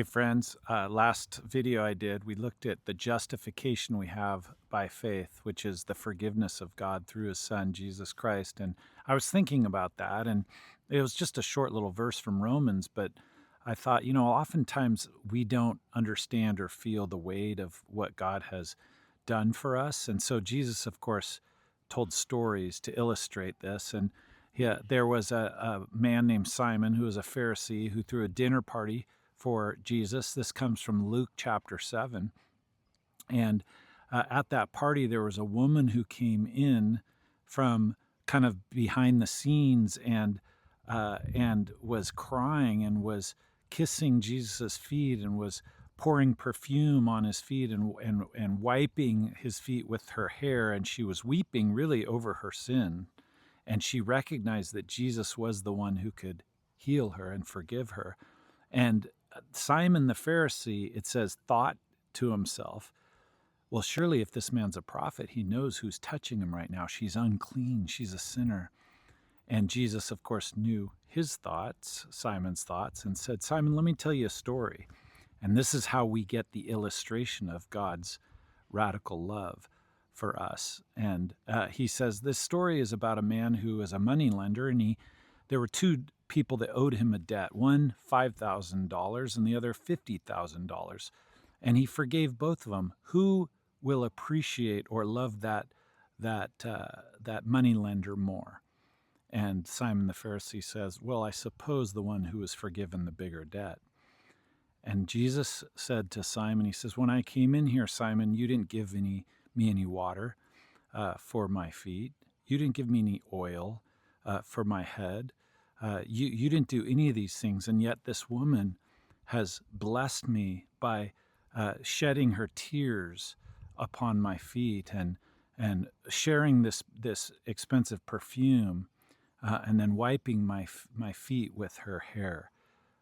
Hey friends, last video I did, we looked at the justification we have by faith, which is the forgiveness of God through his son, Jesus Christ. And I was thinking about that, and it was just a short little verse from Romans, but I thought, oftentimes we don't understand or feel the weight of what God has done for us. And so Jesus, of course, told stories to illustrate this. And there was a man named Simon who was a Pharisee who threw a dinner party for Jesus. This comes from Luke chapter 7. And at that party, there was a woman who came in from kind of behind the scenes and was crying and was kissing Jesus' feet and was pouring perfume on his feet and wiping his feet with her hair. And she was weeping really over her sin. And she recognized that Jesus was the one who could heal her and forgive her. And Simon the Pharisee, it says, thought to himself, well, surely if this man's a prophet, he knows who's touching him right now. She's unclean. She's a sinner. And Jesus, of course, knew his thoughts, Simon's thoughts, and said, Simon, let me tell you a story. And this is how we get the illustration of God's radical love for us. And he says, this story is about a man who is a moneylender, and there were two people that owed him a debt, one $5,000 and the other $50,000. And he forgave both of them. Who will appreciate or love that moneylender more? And Simon the Pharisee says, well, I suppose the one who was forgiven the bigger debt. And Jesus said to Simon, he says, when I came in here, Simon, you didn't give me any water for my feet. You didn't give me any oil for my head. You didn't do any of these things, and yet this woman has blessed me by shedding her tears upon my feet and sharing this expensive perfume, and then wiping my feet with her hair.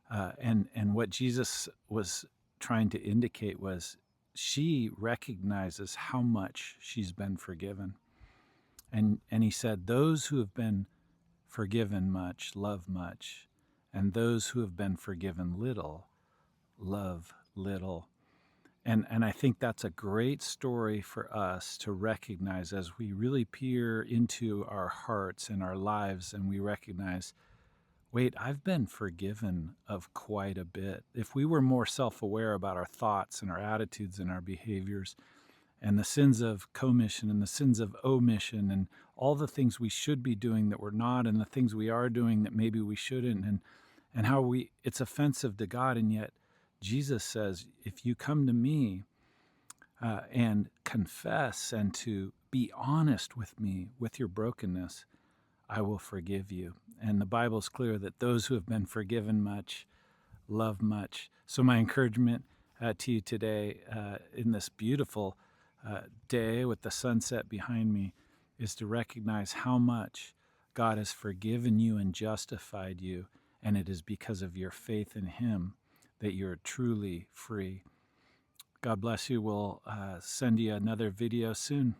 And what Jesus was trying to indicate was she recognizes how much she's been forgiven. And he said, those who have been forgiven much love much, and those who have been forgiven little love little. And I think that's a great story for us to recognize as we really peer into our hearts and our lives, and we recognize, wait, I've been forgiven of quite a bit. If we were more self-aware about our thoughts and our attitudes and our behaviors and the sins of commission and the sins of omission and all the things we should be doing that we're not, and the things we are doing that maybe we shouldn't, and how it's offensive to God. And yet Jesus says, if you come to me and confess and to be honest with me with your brokenness, I will forgive you. And the Bible's clear that those who have been forgiven much love much. So my encouragement to you today in this beautiful day with the sunset behind me is to recognize how much God has forgiven you and justified you, and it is because of your faith in him that you're truly free. God bless you. We'll send you another video soon.